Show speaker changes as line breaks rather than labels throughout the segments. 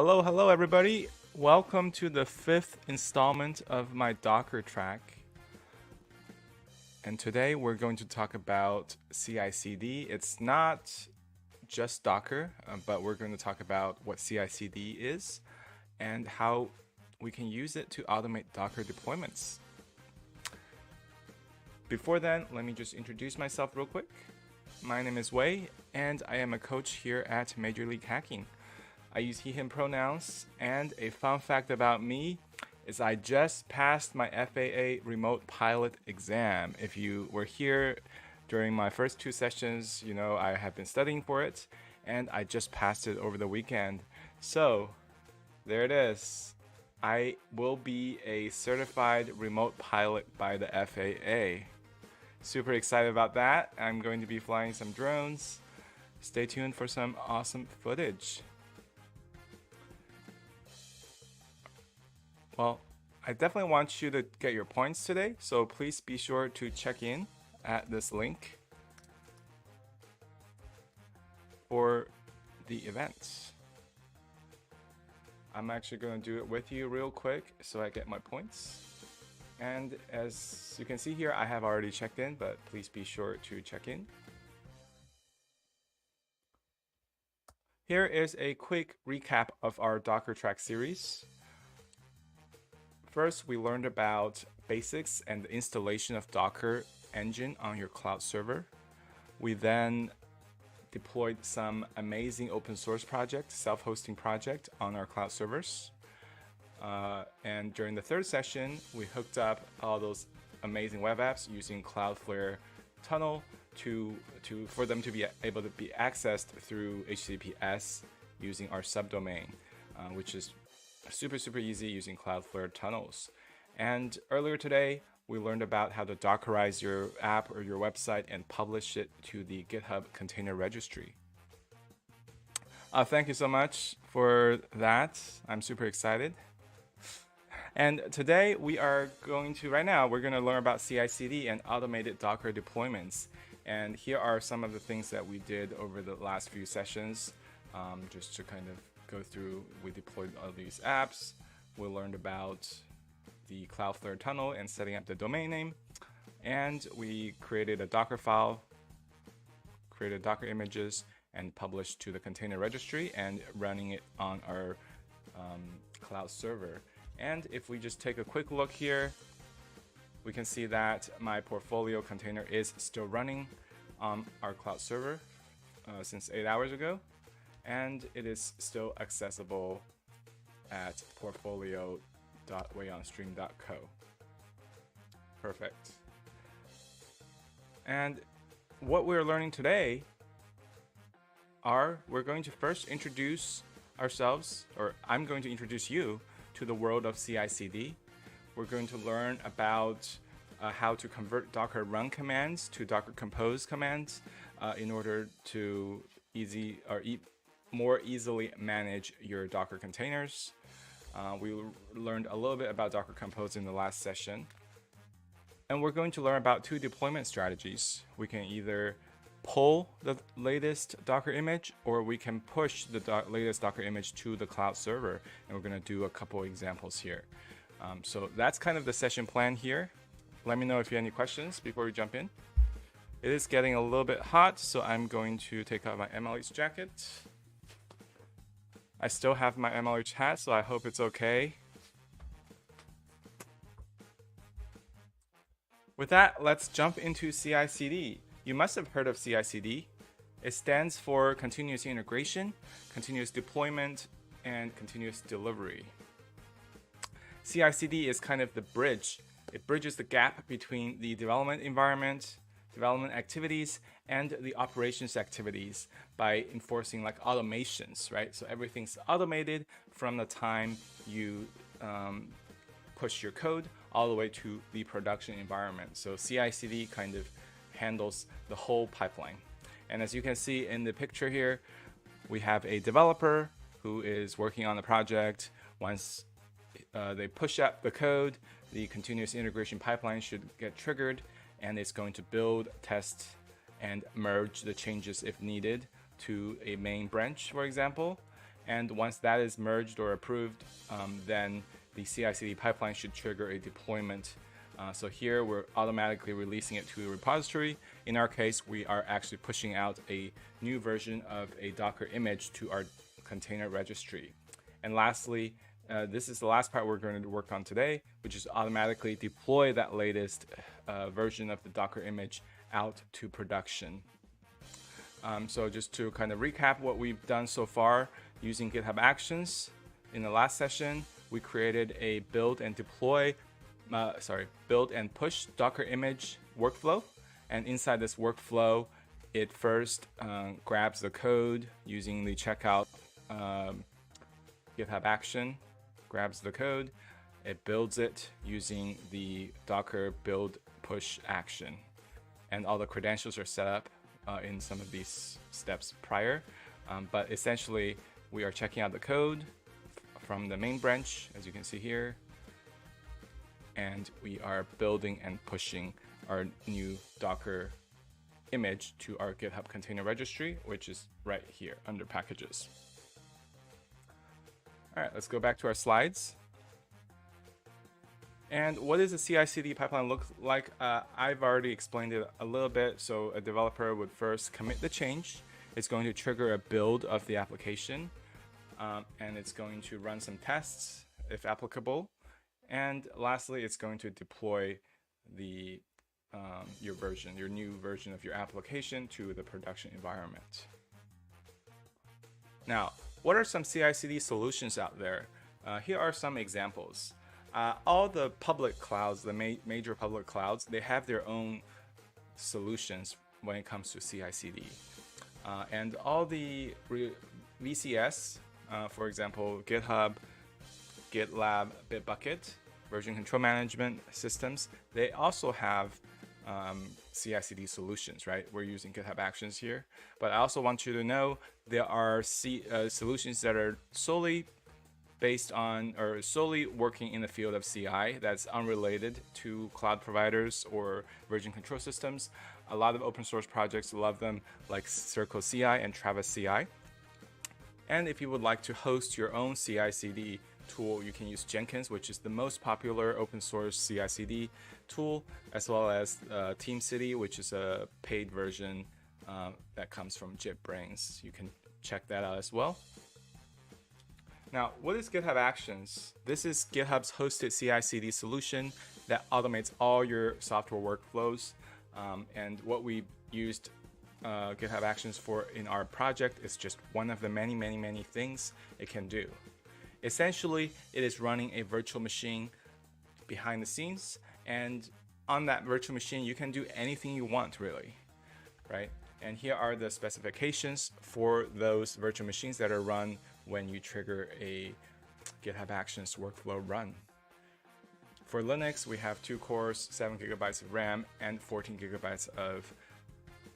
Hello everybody. Welcome to the fifth installment of my Docker track. And today we're going to talk about CI/CD. It's not just Docker, but we're going to talk about what CI/CD is and how we can use it to automate Docker deployments. Before then, let me just introduce myself real quick. My name is Wei, and I am a coach here at Major League Hacking. I use he, him pronouns, and a fun fact about me is I just passed my FAA remote pilot exam. If you were here during my first two sessions, you know I have been studying for it, and I just passed it over the weekend. So, there it is. I will be a certified remote pilot by the FAA. Super excited about that. I'm going to be flying some drones. Stay tuned for some awesome footage. Well, I definitely want you to get your points today, so please be sure to check in at this link for the event. I'm actually going to do it with you real quick so I get my points. And as you can see here, I have already checked in, but please be sure to check in. Here is a quick recap of our Docker track series. First, we learned about basics and the installation of Docker engine on your cloud server. We then deployed some amazing open source project, self-hosting project on our cloud servers. And during the third session, we hooked up all those amazing web apps using Cloudflare tunnel for them to be able to be accessed through HTTPS using our subdomain, which is super easy using Cloudflare tunnels. And earlier today, we learned about how to Dockerize your app or your website and publish it to the GitHub container registry. Thank you so much for that. I'm super excited. And today we're going to learn about CI/CD and automated Docker deployments. And here are some of the things that we did over the last few sessions, just to kind of go through. We deployed all these apps. We learned about the Cloudflare tunnel and setting up the domain name. And we created a Docker file, created Docker images, and published to the container registry and running it on our cloud server. And if we just take a quick look here, we can see that my portfolio container is still running on our cloud server since 8 hours ago. And it is still accessible at portfolio.wayonstream.co. Perfect. And what we're learning today we're going to first introduce ourselves, or I'm going to introduce you to the world of CI/CD. We're going to learn about how to convert Docker run commands to Docker compose commands in order to more easily manage your Docker containers. We learned a little bit about Docker Compose in the last session. And we're going to learn about two deployment strategies. We can either pull the latest Docker image, or we can push the latest Docker image to the cloud server. And we're going to do a couple examples here. So that's kind of the session plan here. Let me know if you have any questions before we jump in. It is getting a little bit hot, so I'm going to take out my MLH jacket. I still have my MLH hat, so I hope it's okay. With that, let's jump into CI/CD. You must have heard of CI/CD. It stands for continuous integration, continuous deployment, and continuous delivery. CI/CD is kind of the bridge. It bridges the gap between the development environment, development activities, and the operations activities by enforcing like automations, right? So everything's automated from the time you push your code all the way to the production environment. So CI/CD kind of handles the whole pipeline. And as you can see in the picture here, we have a developer who is working on the project. Once they push up the code, the continuous integration pipeline should get triggered, and it's going to build, test, and merge the changes if needed to a main branch, for example. And once that is merged or approved, then the CI/CD pipeline should trigger a deployment. So here we're automatically releasing it to a repository. In our case, we are actually pushing out a new version of a Docker image to our container registry. And lastly, this is the last part we're going to work on today, which is automatically deploy that latest version of the Docker image out to production. So just to kind of recap what we've done so far using GitHub Actions, in the last session, we created a build and push Docker image workflow. And inside this workflow, it first grabs the code using the checkout GitHub action, grabs the code, it builds it using the Docker build push action. And all the credentials are set up in some of these steps prior. But essentially, we are checking out the code from the main branch, as you can see here. And we are building and pushing our new Docker image to our GitHub container registry, which is right here under packages. All right, let's go back to our slides. And what does a CI/CD pipeline look like? I've already explained it a little bit. So a developer would first commit the change. It's going to trigger a build of the application. And it's going to run some tests, if applicable. And lastly, it's going to deploy the your new version of your application to the production environment. Now, what are some CI/CD solutions out there? Here are some examples. All the public clouds, the major public clouds, they have their own solutions when it comes to CI/CD. And all the VCS, for example, GitHub, GitLab, Bitbucket, version control management systems, they also have CI/CD solutions, right? We're using GitHub Actions here. But I also want you to know there are solutions that are solely based on or solely working in the field of CI that's unrelated to cloud providers or version control systems. A lot of open source projects love them, like Circle CI and Travis CI. And if you would like to host your own CI/CD tool, you can use Jenkins, which is the most popular open source CI/CD tool, as well as TeamCity, which is a paid version that comes from JetBrains. You can check that out as well. Now, what is GitHub Actions? This is GitHub's hosted CI/CD solution that automates all your software workflows. And what we used GitHub Actions for in our project is just one of the many, many, many things it can do. Essentially, it is running a virtual machine behind the scenes, and on that virtual machine, you can do anything you want, really, right? And here are the specifications for those virtual machines that are run when you trigger a GitHub Actions workflow run. For Linux, we have 2 cores, 7 gigabytes of RAM, and 14 gigabytes of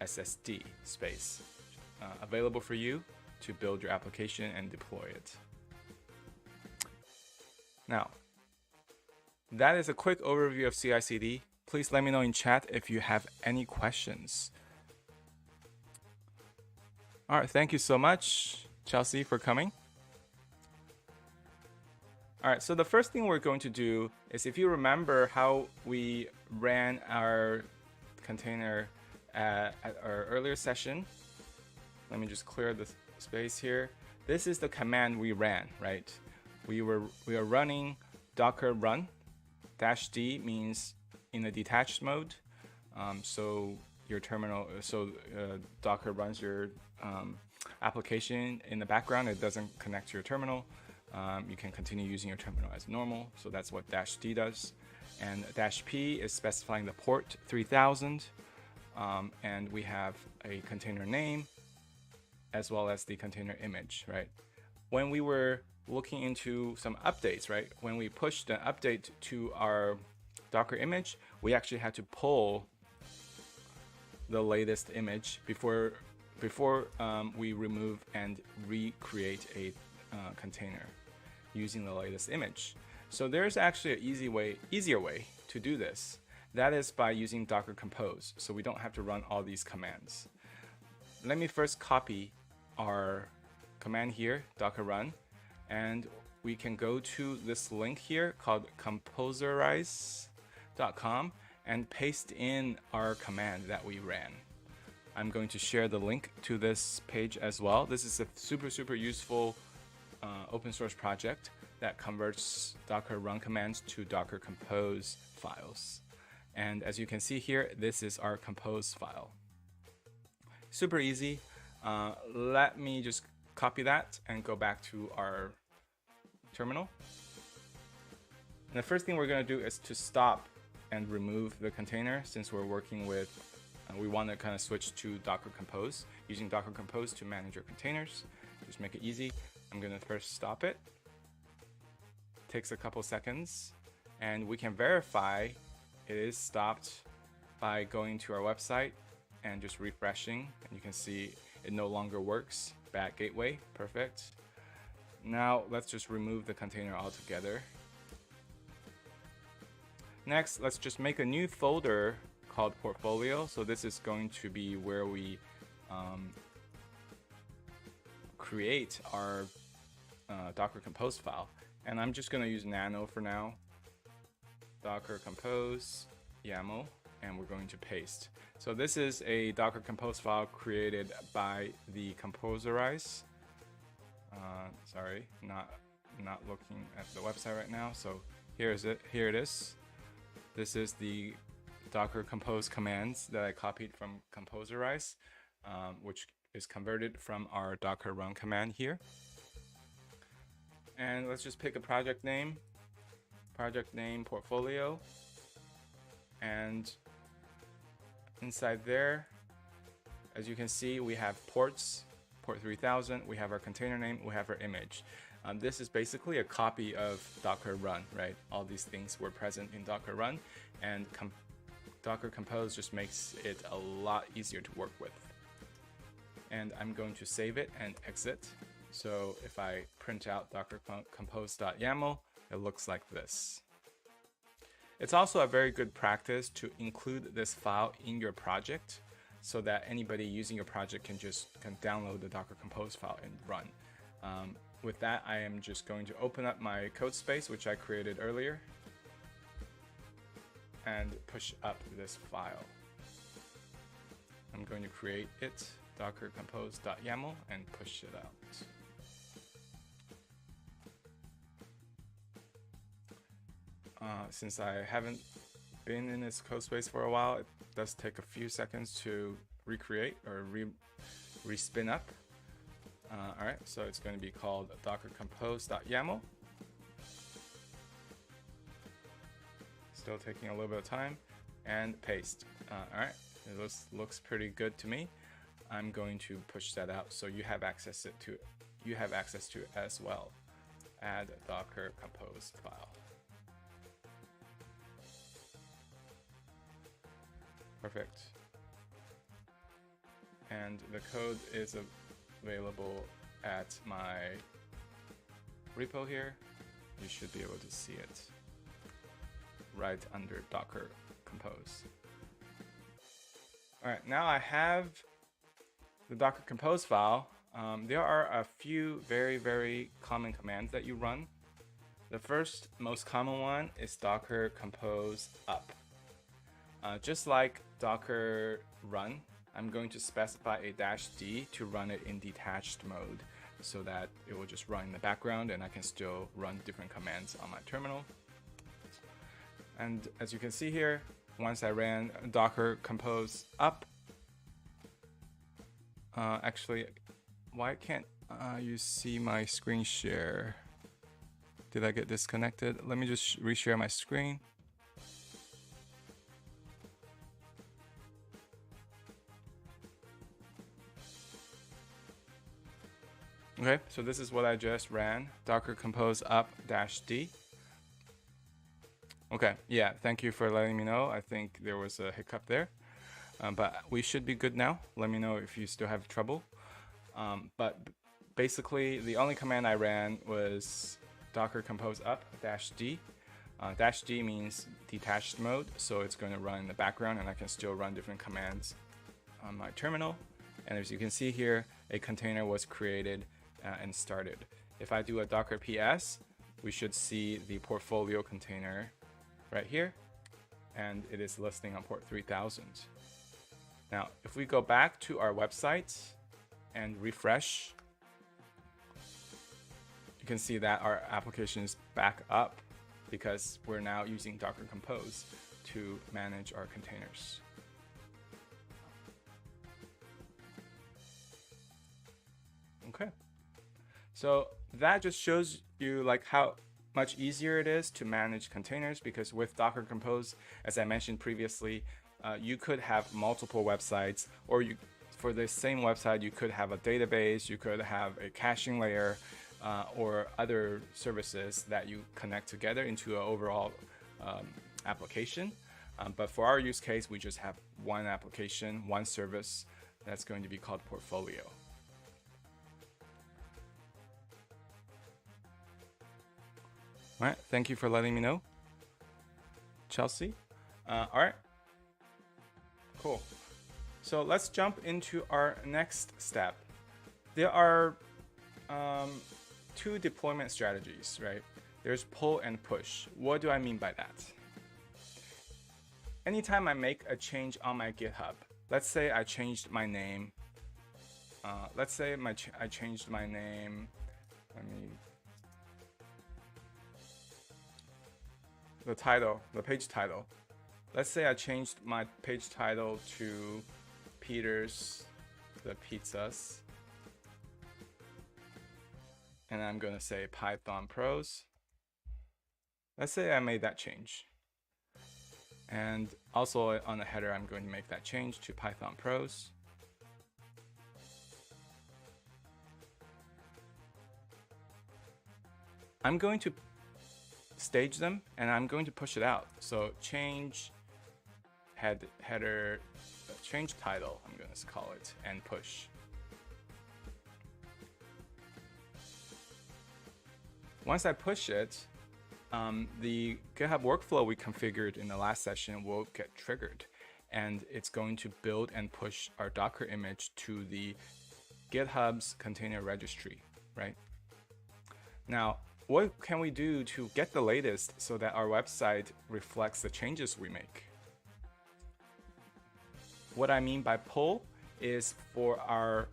SSD space available for you to build your application and deploy it. Now, that is a quick overview of CI/CD. Please let me know in chat if you have any questions. All right, thank you so much, Chelsea, for coming. All right, so the first thing we're going to do is, if you remember how we ran our container at our earlier session, let me just clear the space here. This is the command we ran, right? We are running docker run. -d means in a detached mode. So your terminal, Docker runs your application in the background. It doesn't connect to your terminal. You can continue using your terminal as normal. So that's what -d does. And -p is specifying the port 3000. And we have a container name as well as the container image, right? When we were looking into some updates, right? When we pushed an update to our Docker image, we actually had to pull the latest image before we remove and recreate a container using the latest image. So there's actually an easier way to do this. That is by using Docker Compose, so we don't have to run all these commands. Let me first copy our command here, docker run, and we can go to this link here called Containerization.com and paste in our command that we ran. I'm going to share the link to this page as well. This is a super useful open source project that converts Docker run commands to Docker compose files. And as you can see here, this is our compose file. Super easy. Let me just copy that and go back to our terminal. And the first thing we're going to do is to stop and remove the container, since we're working with, we want to kind of switch to Docker Compose, using Docker Compose to manage your containers. Just make it easy. I'm going to first stop it. Takes a couple seconds, and we can verify it is stopped by going to our website and just refreshing, and you can see it no longer works. Bad gateway. Perfect. Now let's just remove the container altogether. Next, let's just make a new folder called portfolio. So this is going to be where we create our Docker Compose file. And I'm just going to use nano for now. Docker Compose YAML, and we're going to paste. So this is a Docker Compose file created by the Containerization. Sorry, not looking at the website right now. So here it is. This is the Docker Compose commands that I copied from Containerization, which is converted from our Docker run command here. And let's just pick a project name portfolio, and inside there, as you can see, we have ports, port 3000, we have our container name, we have our image. This is basically a copy of Docker run, right? All these things were present in Docker run, and Docker Compose just makes it a lot easier to work with. And I'm going to save it and exit. So if I print out docker compose.yaml, it looks like this. It's also a very good practice to include this file in your project so that anybody using your project can download the Docker Compose file and run. With that, I am just going to open up my code space, which I created earlier, and push up this file. I'm going to create it, docker compose.yaml, and push it out. Since I haven't been in this code space for a while, it does take a few seconds to recreate or respin up. All right, so it's going to be called docker compose.yaml. Still taking a little bit of time, and paste. All right, it looks pretty good to me. I'm going to push that out so you have access to it as well. Add docker compose file. Perfect. And the code is available at my repo here. You should be able to see it right under Docker Compose. All right, now I have the Docker Compose file. There are a few very common commands that you run. The first most common one is docker compose up. Just like Docker run, I'm going to specify a -d to run it in detached mode so that it will just run in the background and I can still run different commands on my terminal. And as you can see here, once I ran docker compose up, actually, why can't you see my screen share? Did I get disconnected? Let me just reshare my screen. Okay, so this is what I just ran, docker compose up -d. Okay, yeah, thank you for letting me know. I think there was a hiccup there, but we should be good now. Let me know if you still have trouble. But basically, the only command I ran was docker compose up -d. -d means detached mode, so it's going to run in the background and I can still run different commands on my terminal. And as you can see here, a container was created and started. If I do a docker ps, we should see the portfolio container right here, and it is listing on port 3000. Now, if we go back to our website and refresh, you can see that our application is back up because we're now using Docker Compose to manage our containers. Okay, so that just shows you like how much easier it is to manage containers, because with Docker Compose, as I mentioned previously, you could have multiple websites, or for the same website, you could have a database, you could have a caching layer, or other services that you connect together into an overall application. But for our use case, we just have one application, one service that's going to be called Portfolio. All right, thank you for letting me know, Chelsea. All right, cool. So let's jump into our next step. There are two deployment strategies, right? There's pull and push. What do I mean by that? Anytime I make a change on my GitHub, let's say I changed my name. I changed my name. The title, the page title. Let's say I changed my page title to Peter's the Pizzas. And I'm going to say Python Pros. Let's say I made that change. And also on the header, I'm going to make that change to Python Pros. I'm going to stage them and I'm going to push it out. So change header, change title, I'm going to call it, and push. Once I push it, the GitHub workflow we configured in the last session will get triggered, and it's going to build and push our Docker image to the GitHub's container registry, right? Now, what can we do to get the latest so that our website reflects the changes we make? What I mean by pull is for our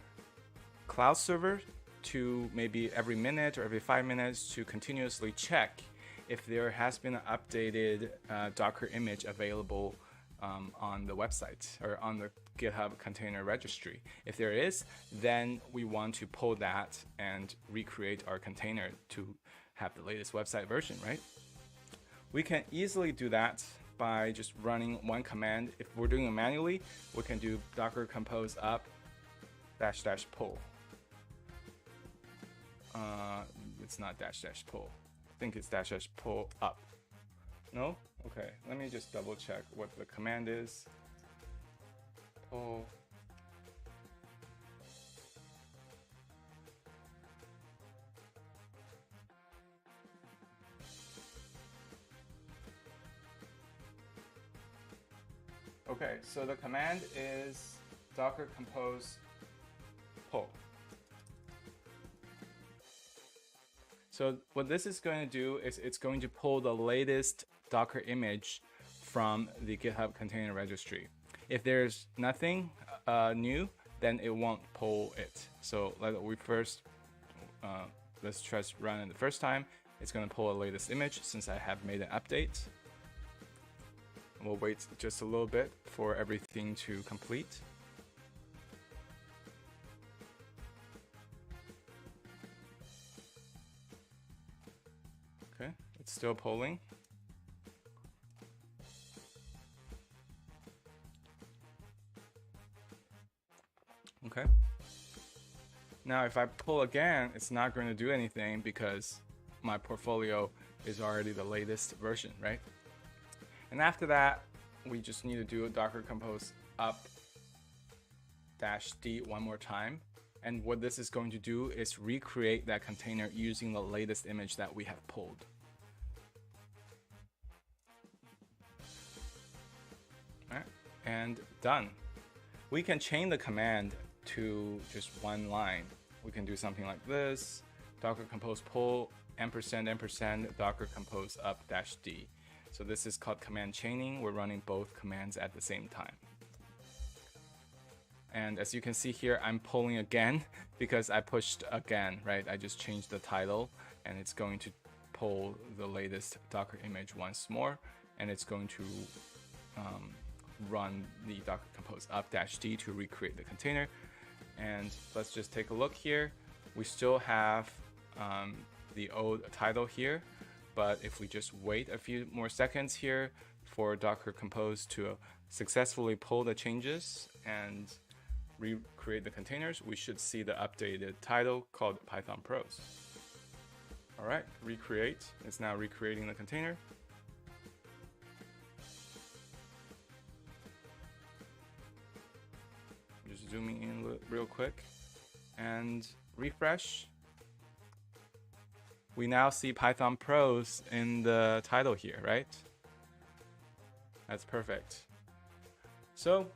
cloud server to maybe every minute or every 5 minutes to continuously check if there has been an updated Docker image available on the website or on the GitHub container registry. If there is, then we want to pull that and recreate our container to have the latest website version, right? We can easily do that by just running one command. If we're doing it manually, we can do docker compose up -- pull. It's not -- pull. I think it's -- pull up. No? Okay, let me just double check what the command is. Pull. Okay, so the command is docker compose pull. So what this is going to do is it's going to pull the latest Docker image from the GitHub container registry. If there's nothing new, then it won't pull it. So let's try to run it the first time. It's going to pull the latest image since I have made an update. We'll wait just a little bit for everything to complete. Okay, it's still pulling. Okay. Now if I pull again, it's not going to do anything because my portfolio is already the latest version, right? And after that, we just need to do a docker compose up -d one more time. And what this is going to do is recreate that container using the latest image that we have pulled. All right, and done. We can chain the command to just one line. we can do something like this: docker compose pull && docker compose up -d. So this is called command chaining. We're running both commands at the same time. And as you can see here, I'm pulling again because I pushed again, right? I just changed the title, and it's going to pull the latest Docker image once more, and it's going to run the docker compose up -d to recreate the container. And let's just take a look here. We still have the old title here, but if we just wait a few more seconds here for docker compose to successfully pull the changes and recreate the containers, we should see the updated title called Python Pros. All right, recreate. It's now recreating the container. Just zooming in real quick and refresh. We now see Python Pros in the title here, right? That's perfect. So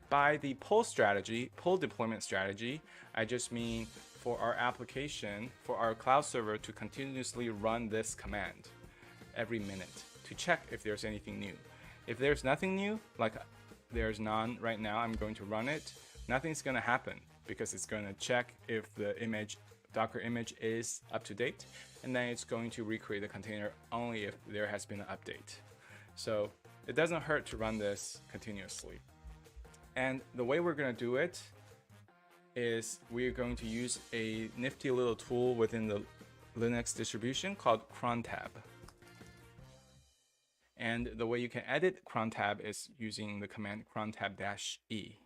by the pull deployment strategy, I just mean for our application, for our cloud server to continuously run this command every minute to check if there's anything new. If there's nothing new, like there's none right now, I'm going to run it. Nothing's going to happen because it's going to check if the Docker image is up to date, and then it's going to recreate the container only if there has been an update. So it doesn't hurt to run this continuously. And the way we're going to do it is we're going to use a nifty little tool within the Linux distribution called crontab. And the way you can edit crontab is using the command crontab-e.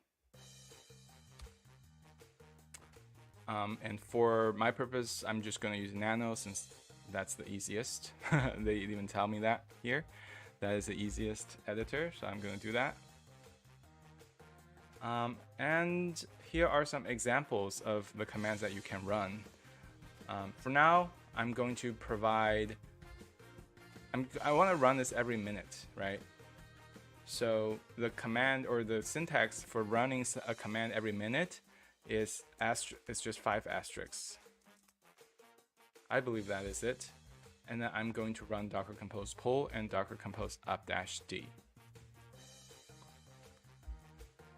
And for my purpose, I'm just going to use nano since that's the easiest. They even tell me that here. That is the easiest editor, so I'm going to do that. And here are some examples of the commands that you can run. For now, I'm going to provide, I want to run this every minute, right? So the command or the syntax for running a command every minute is it's just 5 asterisks. I believe that is it. And then I'm going to run docker compose pull and docker compose up -d.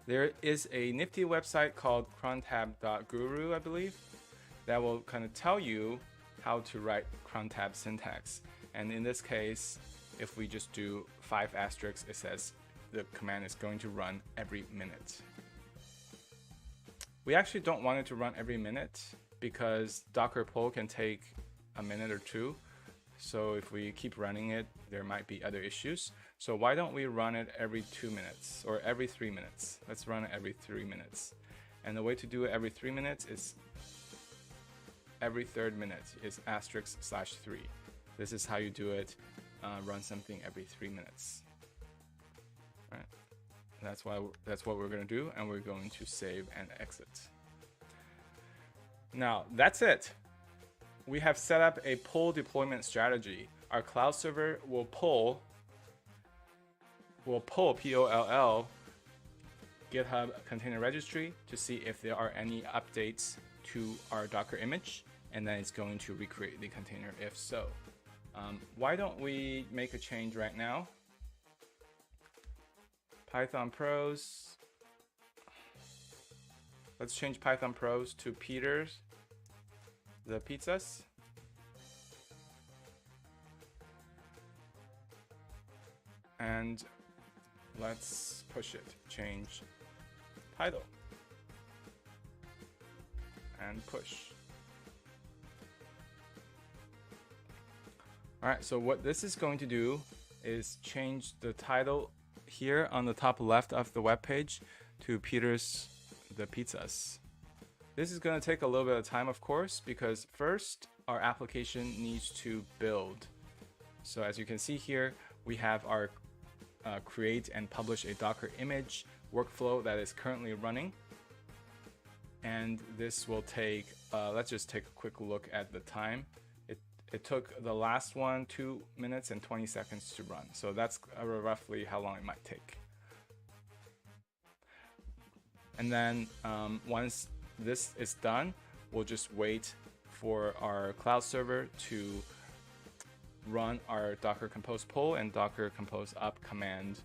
There is a nifty website called crontab.guru, I believe, that will kind of tell you how to write crontab syntax. And in this case, if we just do 5 asterisks, it says the command is going to run every minute. We actually don't want it to run every minute because docker pull can take a minute or two. So if we keep running it, there might be other issues. So why don't we run it every 2 minutes or every 3 minutes? Let's run it every 3 minutes. And the way to do it every 3 minutes is every third minute is */3. This is how you do it. Run something every 3 minutes. All right. That's what we're going to do, and we're going to save and exit. Now that's it. We have set up a pull deployment strategy. Our cloud server will pull POLL GitHub container registry to see if there are any updates to our Docker image, and then it's going to recreate the container if so. Why don't we make a change right now? Python Pros. Let's change Python Pros to Peter's the pizzas. And let's push it. Change title. And push. All right, so what this is going to do is change the title here on the top left of the web page to Peter's the pizzas. This is going to take a little bit of time, of course, because first our application needs to build. So as you can see here, we have our create and publish a Docker image workflow that is currently running. And this will take, let's just take a quick look at the time. It took the last one 2 minutes and 20 seconds to run. So that's roughly how long it might take. And then once this is done, we'll just wait for our cloud server to run our docker compose pull and docker compose up command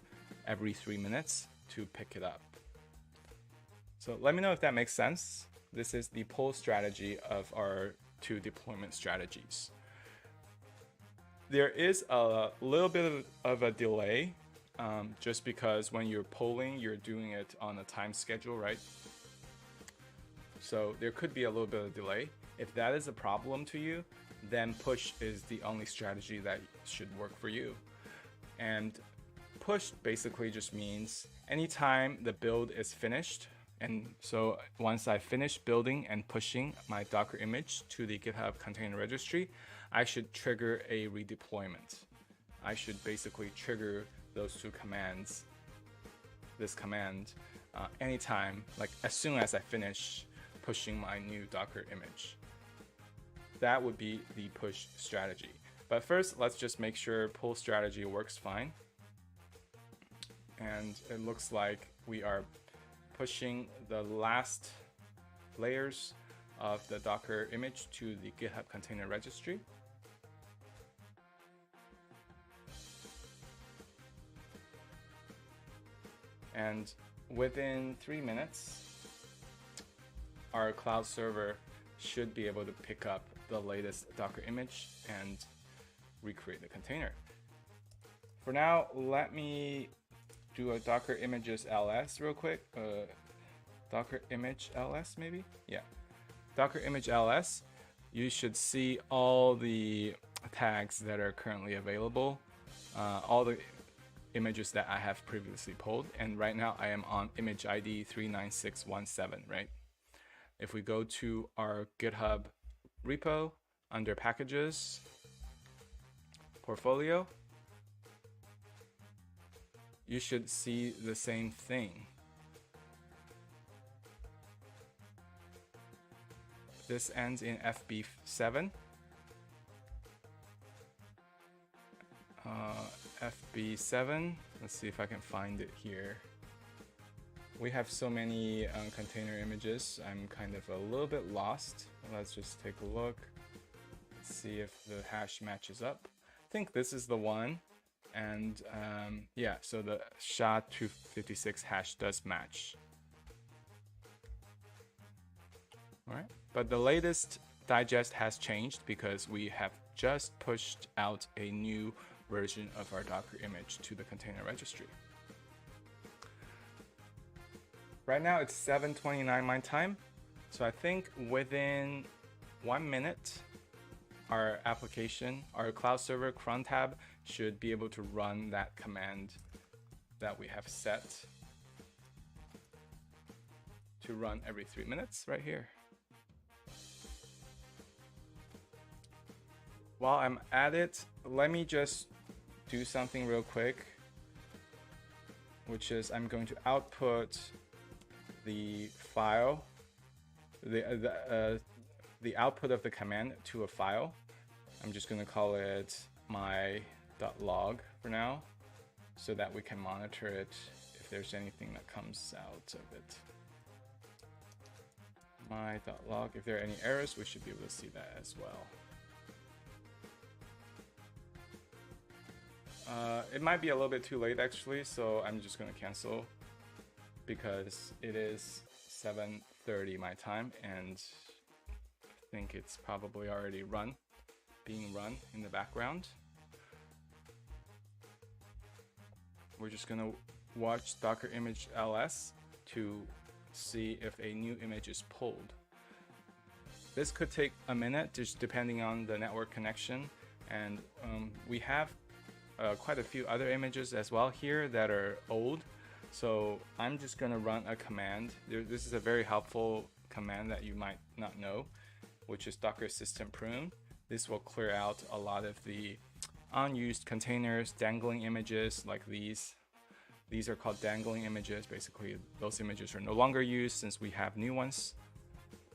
every 3 minutes to pick it up. So let me know if that makes sense. This is the pull strategy of our 2 deployment strategies. There is a little bit of a delay just because when you're polling, you're doing it on a time schedule, right? So there could be a little bit of delay. If that is a problem to you, then push is the only strategy that should work for you. And push basically just means anytime the build is finished, and so once I finish building and pushing my Docker image to the GitHub container registry, I should trigger a redeployment. I should basically trigger those 2 commands, this command, anytime, like as soon as I finish pushing my new Docker image. That would be the push strategy. But first, let's just make sure pull strategy works fine. And it looks like we are pushing the last layers of the Docker image to the GitHub container registry. And within 3 minutes, our cloud server should be able to pick up the latest Docker image and recreate the container. For now, let me do a Docker images ls real quick. Docker image ls maybe? Yeah. Docker image ls. You should see all the tags that are currently available, all the images that I have previously pulled. And right now I am on image ID 39617, right? If we go to our GitHub repo under packages, portfolio, you should see the same thing. This ends in FB7. FB7, let's see if I can find it here. We have so many container images, I'm kind of a little bit lost. Let's just take a look, see if the hash matches up. I think this is the one, and yeah, so the SHA-256 hash does match. All right, but the latest digest has changed because we have just pushed out a new version of our Docker image to the container registry. Right now it's 7:29 my time, so I think within 1 minute, our application, our cloud server cron tab should be able to run that command that we have set to run every 3 minutes right here. While I'm at it, let me just do something real quick, which is I'm going to output the file, the output of the command to a file. I'm just going to call it my.log for now, so that we can monitor it if there's anything that comes out of it. My.log, if there are any errors, we should be able to see that as well. It might be a little bit too late actually, so I'm just going to cancel because it is 7:30 my time, and I think it's probably already being run in the background. We're just going to watch Docker image ls to see if a new image is pulled. This could take a minute, just depending on the network connection, and we have quite a few other images as well here that are old. So I'm just going to run a command. This is a very helpful command that you might not know, which is docker system prune. This will clear out a lot of the unused containers, dangling images like these. These are called dangling images. Basically, those images are no longer used since we have new ones,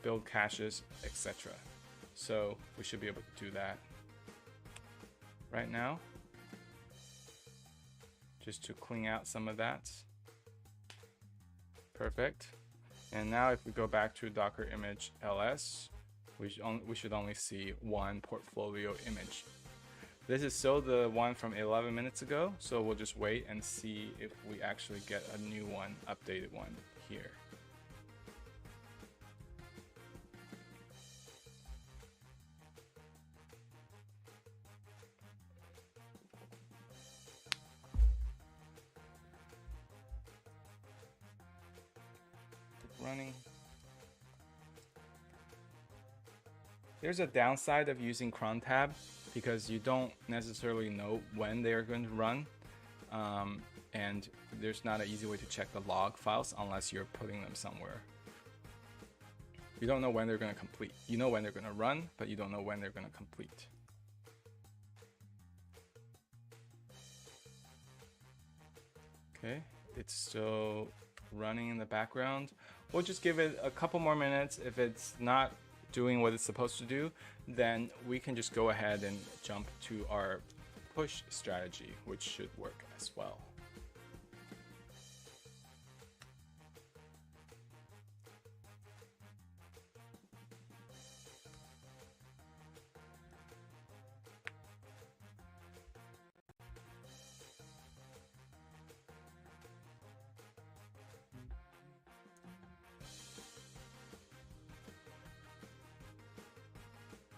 build caches, etc. So we should be able to do that right now, just to clean out some of that. Perfect. And now if we go back to Docker image ls, we should only see one portfolio image. This is still the one from 11 minutes ago, so we'll just wait and see if we actually get a new one, updated one here. Running. There's a downside of using cron tab because you don't necessarily know when they are going to run, and there's not an easy way to check the log files unless you're putting them somewhere. You don't know when they're going to complete. You know when they're going to run, but you don't know when they're going to complete. Okay, it's still running in the background. We'll just give it a couple more minutes. If it's not doing what it's supposed to do, then we can just go ahead and jump to our push strategy, which should work as well.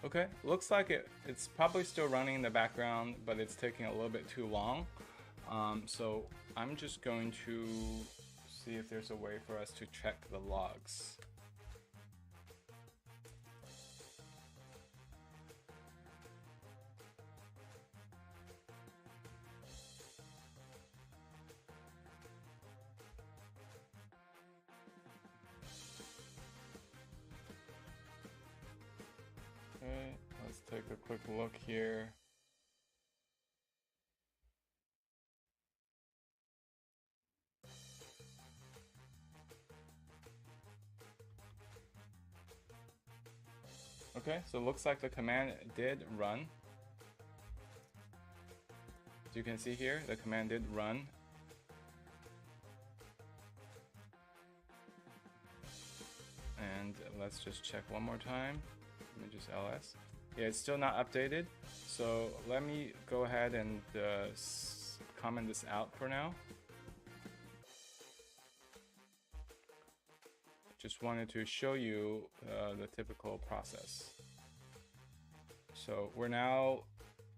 Okay, looks like it's probably still running in the background, but it's taking a little bit too long. So I'm just going to see if there's a way for us to check the logs. Okay, let's take a quick look here. Okay, so it looks like the command did run. As you can see here, the command did run. And let's just check one more time. Let me just ls. Yeah, it's still not updated. So let me go ahead and comment this out for now. Just wanted to show you the typical process. So we're now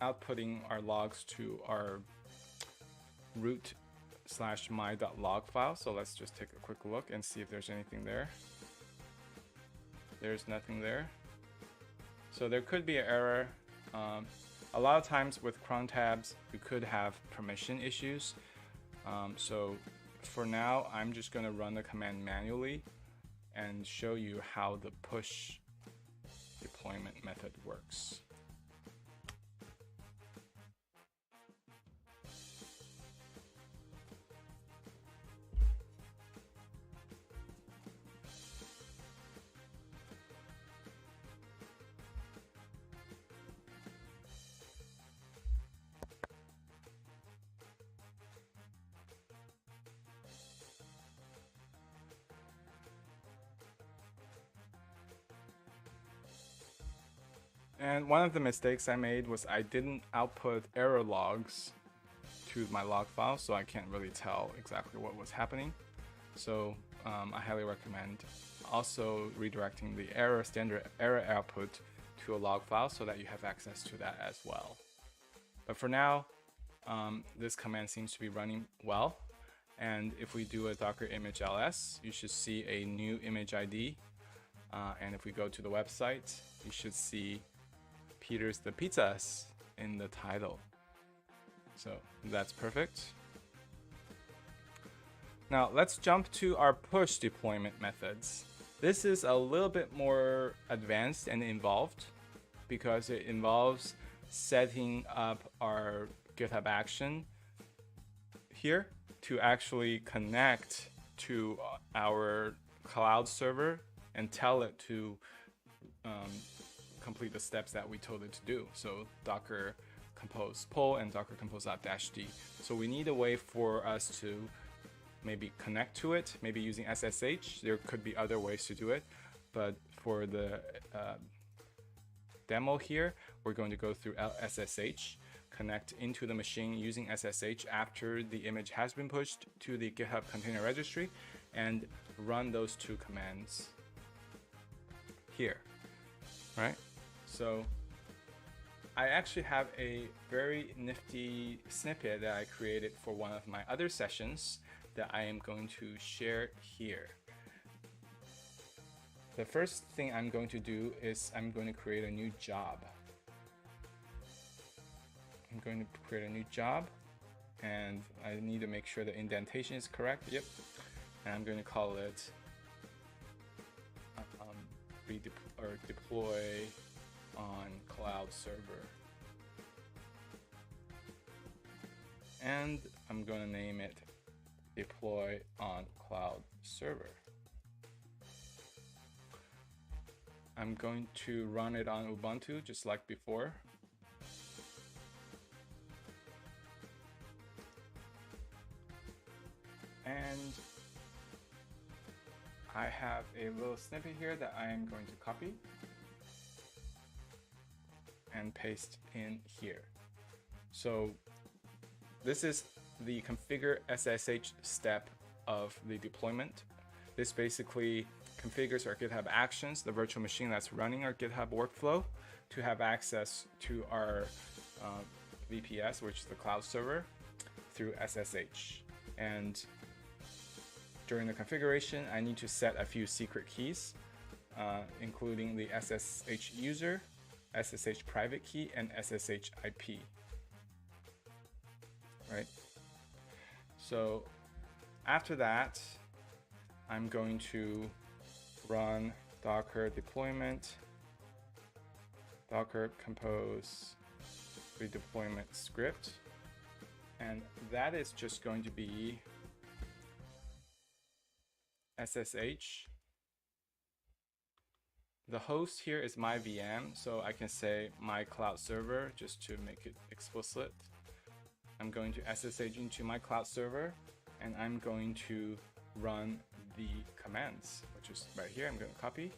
outputting our logs to our root/my.log file. So let's just take a quick look and see if there's anything there. There's nothing there. So there could be an error. A lot of times with cron tabs, you could have permission issues. So for now, I'm just going to run the command manually and show you how the push deployment method works. And one of the mistakes I made was I didn't output error logs to my log file, so I can't really tell exactly what was happening. So I highly recommend also redirecting the standard error output to a log file so that you have access to that as well. But for now, this command seems to be running well. And if we do a docker image ls, you should see a new image ID. And if we go to the website, you should see Peter's the Pizzas in the title. So that's perfect. Now let's jump to our push deployment methods. This is a little bit more advanced and involved because it involves setting up our GitHub action here to actually connect to our cloud server and tell it to complete the steps that we told it to do. So docker compose pull and docker compose -d. So we need a way for us to maybe connect to it, maybe using SSH. There could be other ways to do it, but for the demo here, we're going to go through SSH, connect into the machine using SSH after the image has been pushed to the GitHub container registry, and run those two commands here, right? So I actually have a very nifty snippet that I created for one of my other sessions that I am going to share here. The first thing I'm going to do is I'm going to create a new job. I'm going to create a new job, and I need to make sure the indentation is correct. Yep. And I'm going to call it deploy on cloud server. And I'm going to name it deploy on cloud server. I'm going to run it on Ubuntu just like before. And I have a little snippet here that I am going to copy and paste in here. So this is the configure SSH step of the deployment. This basically configures our GitHub Actions, the virtual machine that's running our GitHub workflow, to have access to our VPS, which is the cloud server, through SSH. And during the configuration, I need to set a few secret keys, including the SSH user, SSH private key, and SSH IP. Right? So after that, I'm going to run docker deployment, docker compose redeployment script, and that is just going to be SSH. The host here is my VM, so I can say my cloud server just to make it explicit. I'm going to SSH into my cloud server, and I'm going to run the commands, which is right here. I'm going to copy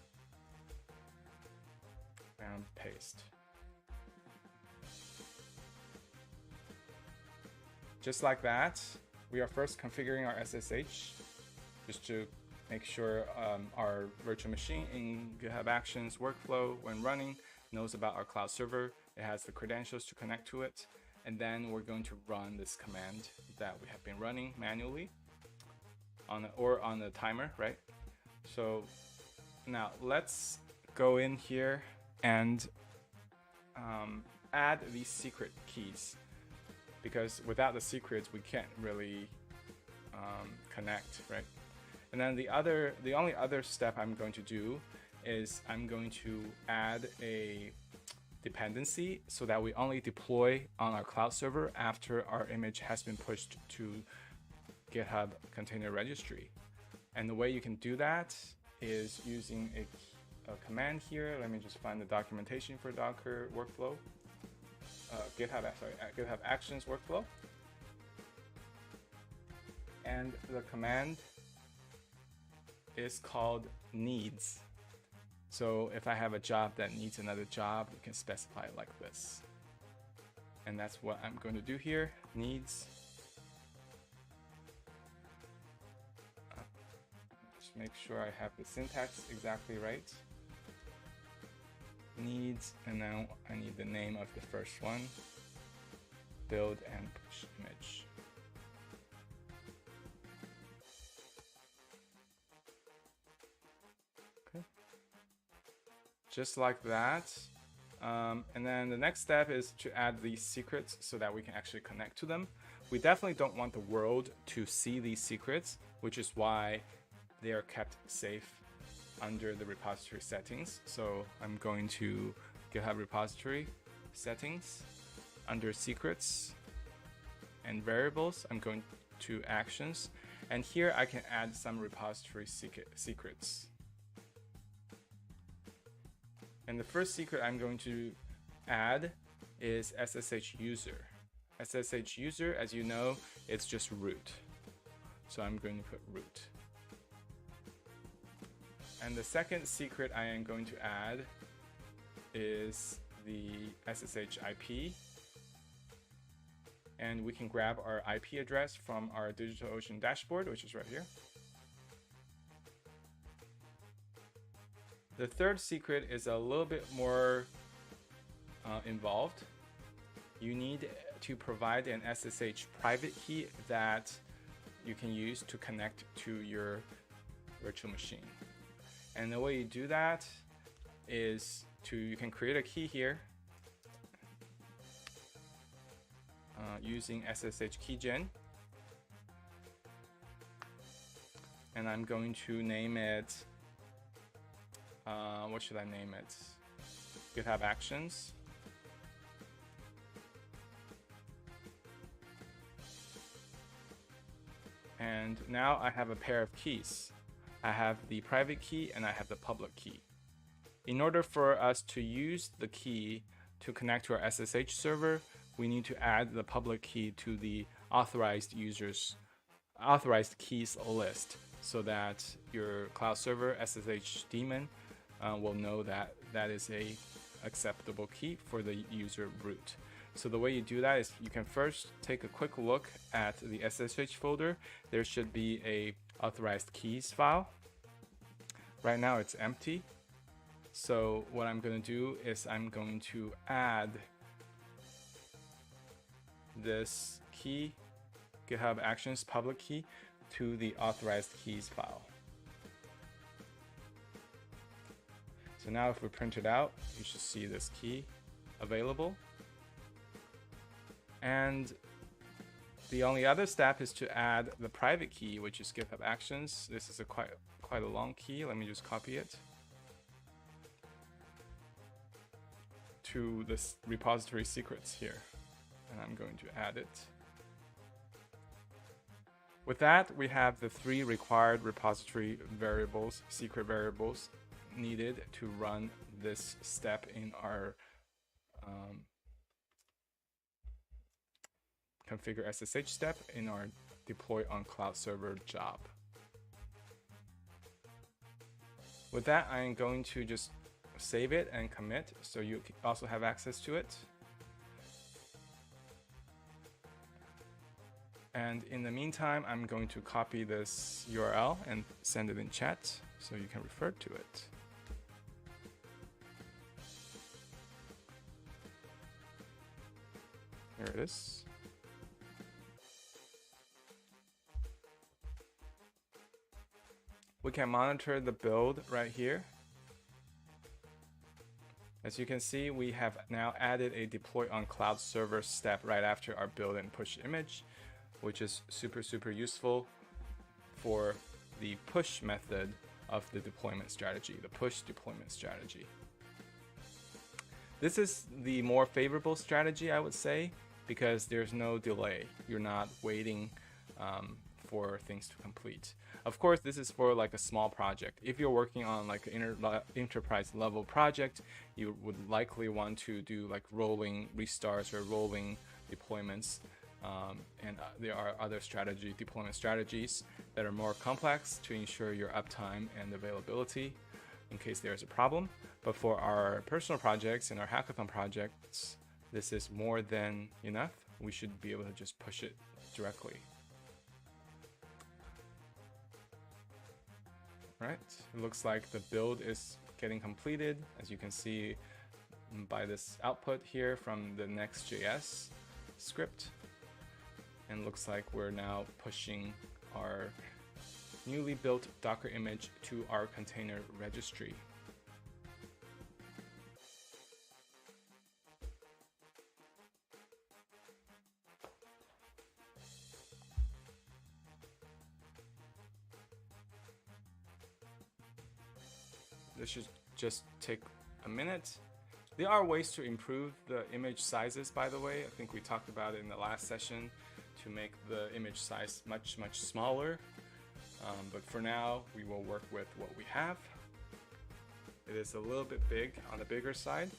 and paste. Just like that, we are first configuring our SSH just to make sure our virtual machine in GitHub Actions workflow, when running, knows about our cloud server. It has the credentials to connect to it. And then we're going to run this command that we have been running manually on the timer, right? So now let's go in here and add these secret keys, because without the secrets, we can't really connect, right? And then the only other step I'm going to do is I'm going to add a dependency so that we only deploy on our cloud server after our image has been pushed to GitHub container registry. And the way you can do that is using a command here. Let me just find the documentation for Docker workflow, GitHub Actions workflow. And the command is called needs. So if I have a job that needs another job, we can specify it like this. And that's what I'm going to do here, needs. Just make sure I have the syntax exactly right. Needs, and now I need the name of the first one, build and push image. Just like that. And then the next step is to add these secrets so that we can actually connect to them. We definitely don't want the world to see these secrets, which is why they are kept safe under the repository settings. So I'm going to GitHub repository settings, under secrets and variables, I'm going to actions. And here I can add some repository secrets. And the first secret I'm going to add is SSH user. SSH user, as you know, it's just root. So I'm going to put root. And the second secret I am going to add is the SSH IP. And we can grab our IP address from our DigitalOcean dashboard, which is right here. The third secret is a little bit more involved. You need to provide an SSH private key that you can use to connect to your virtual machine. And the way you do that is you can create a key here using SSH keygen. And I'm going to name it, what should I name it? GitHub Actions. And now I have a pair of keys. I have the private key and I have the public key. In order for us to use the key to connect to our SSH server, we need to add the public key to the authorized keys list so that your cloud server SSH daemon will know that that is a acceptable key for the user root. So the way you do that is you can first take a quick look at the SSH folder. There should be a authorized keys file. Right now it's empty. So what I'm going to do is I'm going to add this key, GitHub Actions public key, to the authorized keys file. So now if we print it out, you should see this key available. And the only other step is to add the private key, which is GitHub Actions. This is quite a long key. Let me just copy it to this repository secrets here. And I'm going to add it. With that, we have the 3 required repository variables, secret variables, needed to run this step in our configure SSH step in our deploy on cloud server job. With that, I am going to just save it and commit so you also have access to it. And in the meantime, I'm going to copy this URL and send it in chat so you can refer to it. Here it is. We can monitor the build right here. As you can see, we have now added a deploy on cloud server step right after our build and push image, which is super useful for the push method of the deployment strategy, the push deployment strategy. This is the more favorable strategy, I would say, because there's no delay. You're not waiting for things to complete. Of course, this is for like a small project. If you're working on like an enterprise level project, you would likely want to do like rolling restarts or rolling deployments. And there are other deployment strategies that are more complex to ensure your uptime and availability in case there's a problem. But for our personal projects and our hackathon projects, this is more than enough. We should be able to just push it directly. Right, it looks like the build is getting completed, as you can see by this output here from the Next.js script. And looks like we're now pushing our newly built Docker image to our container registry. This should just take a minute. There are ways to improve the image sizes, by the way. I think we talked about it in the last session to make the image size much smaller. But for now, we will work with what we have. It is a little bit big on the bigger side.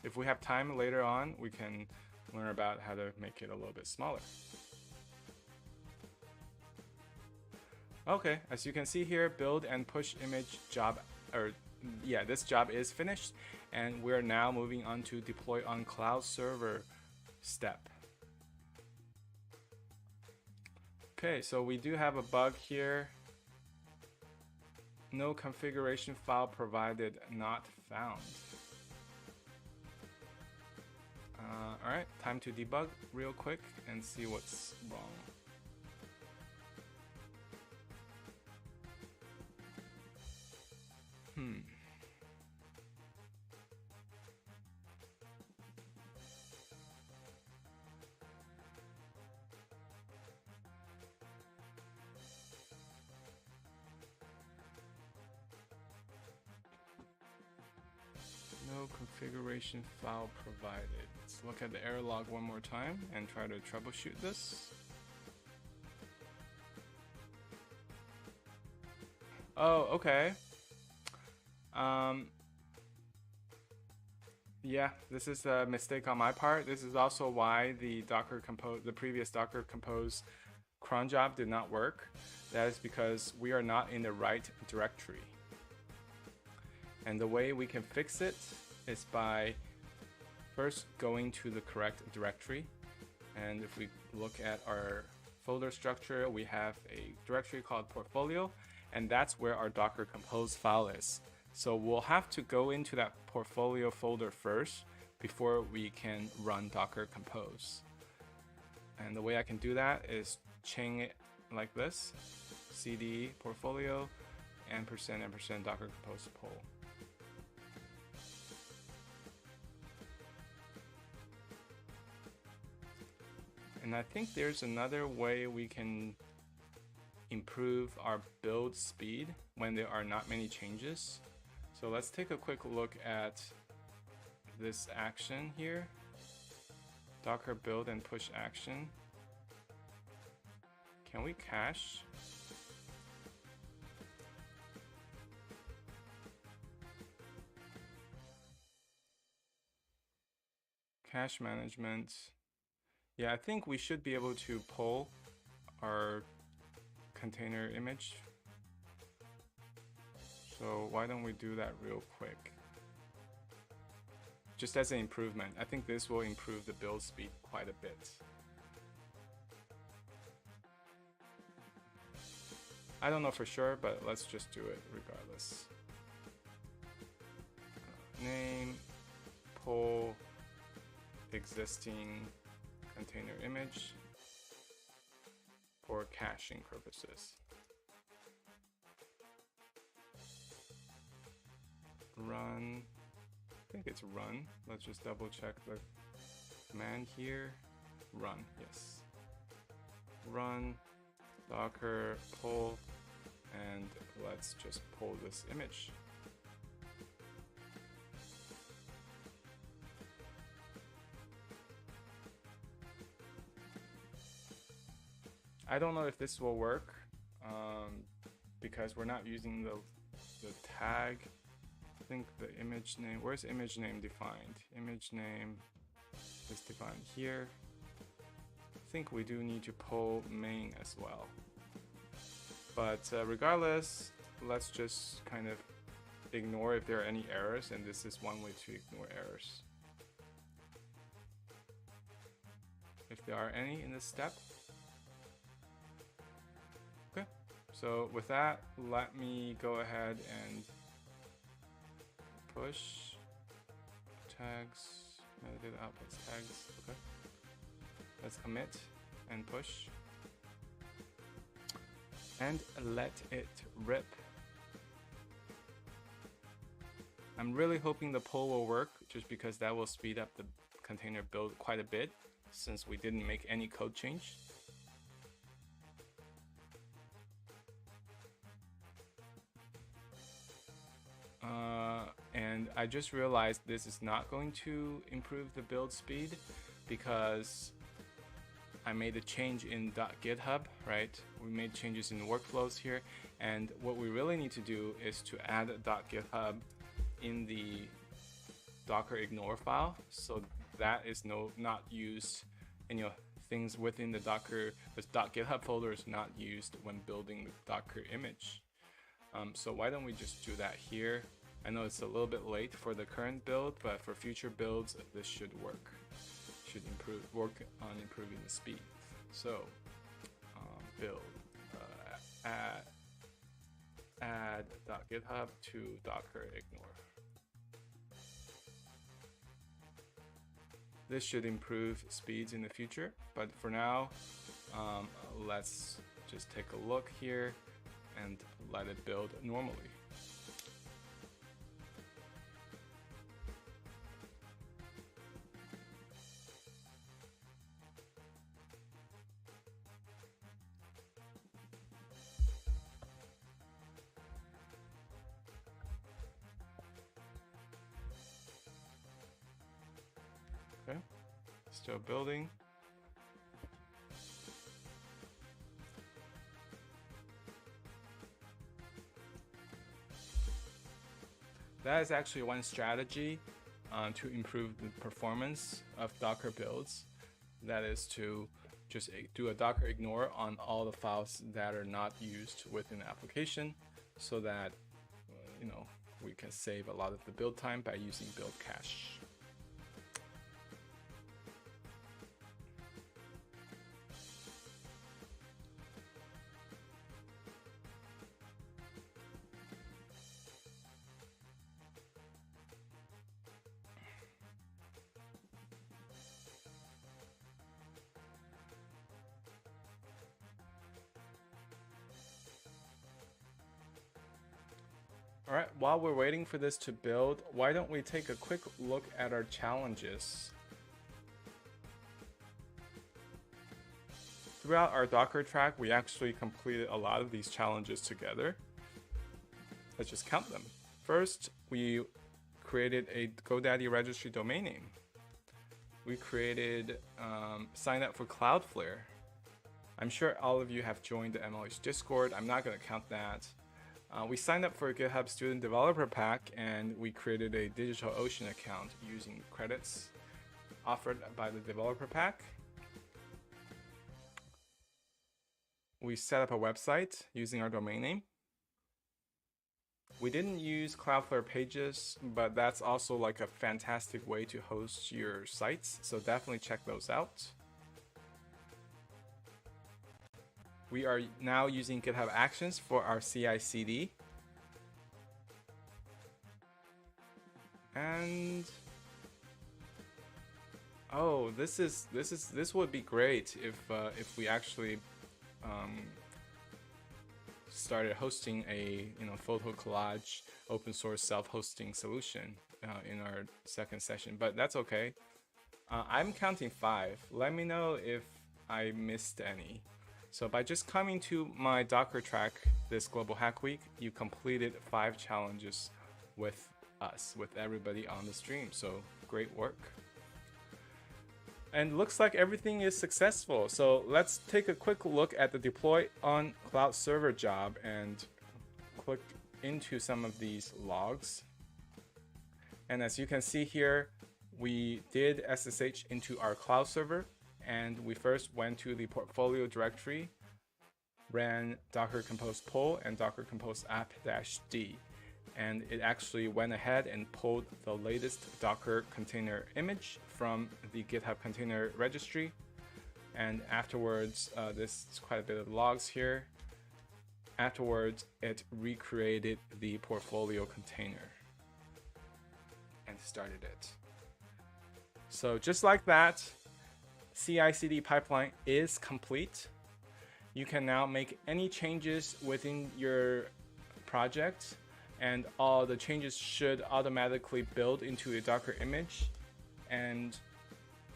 If we have time later on, we can learn about how to make it a little bit smaller. Okay, as you can see here, build and push image job, this job is finished, and we're now moving on to deploy on cloud server step. Okay, so we do have a bug here. No configuration file provided, not found. Alright, time to debug real quick and see what's wrong. No configuration file provided. Let's look at the error log one more time and try to troubleshoot this. Oh, okay. Yeah, this is a mistake on my part. This is also why the previous Docker Compose cron job did not work. That is because we are not in the right directory. And the way we can fix it is by first going to the correct directory. And if we look at our folder structure, we have a directory called portfolio, and that's where our Docker Compose file is. So we'll have to go into that portfolio folder first before we can run Docker Compose. And the way I can do that is chain it like this: cd portfolio and %& Docker Compose pull. And I think there's another way we can improve our build speed when there are not many changes. So let's take a quick look at this action here. Docker build and push action. Can we cache? Cache management. Yeah, I think we should be able to pull our container image. So why don't we do that real quick? Just as an improvement. I think this will improve the build speed quite a bit. I don't know for sure, but let's just do it regardless. Name, pull existing container image for caching purposes. Run, I think it's run. Let's just double check the command here. Run, yes. Run docker pull, and let's just pull this image. I don't know if this will work because we're not using the tag. I think the image name, where's image name defined? Image name is defined here. I think we do need to pull main as well. But regardless, let's just kind of ignore if there are any errors, and this is one way to ignore errors. If there are any in this step. Okay, so with that, let me go ahead and push tags, metadata outputs tags. Okay, let's commit and push and let it rip. I'm really hoping the pull will work, just because that will speed up the container build quite a bit since we didn't make any code change. And I just realized this is not going to improve the build speed because I made a change in .github, right? We made changes in the workflows here, and what we really need to do is to add .github in the Docker ignore file, so that is not used in your things within the Docker. This .github folder is not used when building the Docker image. So why don't we just do that here? I know it's a little bit late for the current build, but for future builds, this should work. Should work on improving the speed. So build add .github to Docker ignore. This should improve speeds in the future, but for now, let's just take a look here and let it build normally. Okay, still building. That is actually one strategy to improve the performance of Docker builds. That is to just do a Docker ignore on all the files that are not used within the application, so that we can save a lot of the build time by using build cache. All right, while we're waiting for this to build, why don't we take a quick look at our challenges. Throughout our Docker track, we actually completed a lot of these challenges together. Let's just count them. First, we created a GoDaddy registry domain name. We created, signed up for Cloudflare. I'm sure all of you have joined the MLH Discord. I'm not going to count that. We signed up for a GitHub Student Developer Pack, and we created a DigitalOcean account using credits offered by the Developer Pack. We set up a website using our domain name. We didn't use Cloudflare pages, but that's also like a fantastic way to host your sites, so definitely check those out. We are now using GitHub Actions for our CI/CD. And oh, this would be great if we actually started hosting a photo collage open source self-hosting solution in our second session, but that's okay. I'm counting 5. Let me know if I missed any. So by just coming to my Docker track this Global Hack Week, you completed 5 challenges with us, with everybody on the stream. So great work. And looks like everything is successful. So let's take a quick look at the deploy on cloud server job and click into some of these logs. And as you can see here, we did SSH into our cloud server. And we first went to the portfolio directory, ran docker compose pull and docker compose app-d. And it actually went ahead and pulled the latest Docker container image from the GitHub container registry. And afterwards, this is quite a bit of logs here. Afterwards, it recreated the portfolio container and started it. So just like that, CI/CD pipeline is complete. You can now make any changes within your project, and all the changes should automatically build into a Docker image, and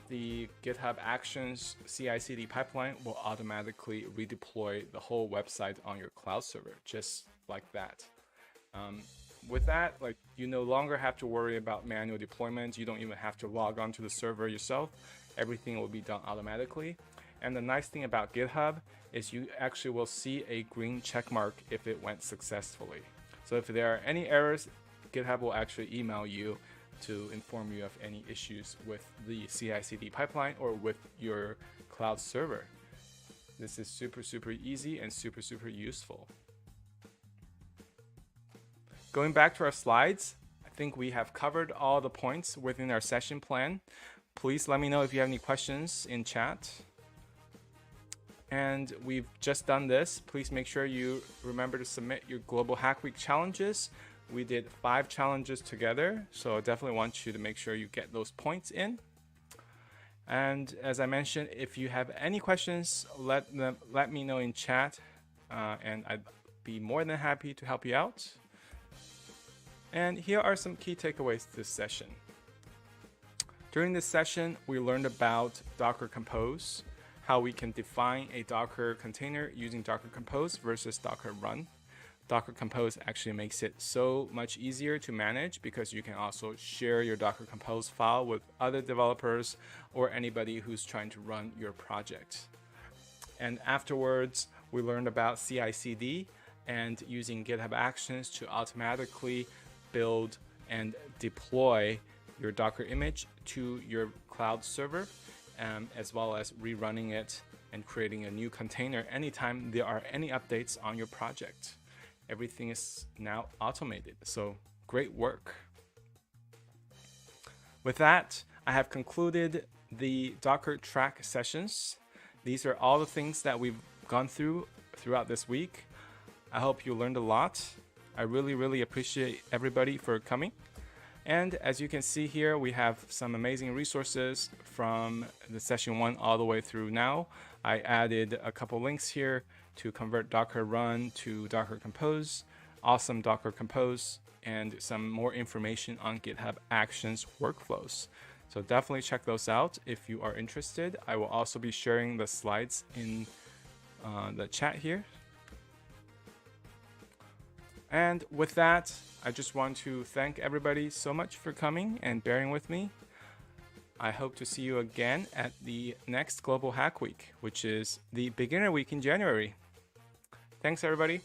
the GitHub Actions CI/CD pipeline will automatically redeploy the whole website on your cloud server, just like that. With that, you no longer have to worry about manual deployment. You don't even have to log on to the server yourself. Everything will be done automatically. And the nice thing about GitHub is you actually will see a green check mark if it went successfully. So if there are any errors, GitHub will actually email you to inform you of any issues with the CI/CD pipeline or with your cloud server. This is super easy and super useful. Going back to our slides, I think we have covered all the points within our session plan. Please let me know if you have any questions in chat. And we've just done this. Please make sure you remember to submit your Global Hack Week challenges. We did 5 challenges together, so I definitely want you to make sure you get those points in. And as I mentioned, if you have any questions, let me know in chat, and I'd be more than happy to help you out. And here are some key takeaways this session. During this session, we learned about Docker Compose, how we can define a Docker container using Docker Compose versus Docker Run. Docker Compose actually makes it so much easier to manage because you can also share your Docker Compose file with other developers or anybody who's trying to run your project. And afterwards, we learned about CI/CD and using GitHub Actions to automatically build and deploy your Docker image to your cloud server, as well as rerunning it and creating a new container anytime there are any updates on your project. Everything is now automated, so great work. With that, I have concluded the Docker track sessions. These are all the things that we've gone throughout this week. I hope you learned a lot. I really appreciate everybody for coming. And as you can see here, we have some amazing resources from the session 1 all the way through now. I added a couple links here to convert Docker Run to Docker Compose, awesome Docker Compose, and some more information on GitHub Actions workflows. So definitely check those out if you are interested. I will also be sharing the slides in the chat here. And with that, I just want to thank everybody so much for coming and bearing with me. I hope to see you again at the next Global Hack Week, which is the beginner week in January. Thanks, everybody.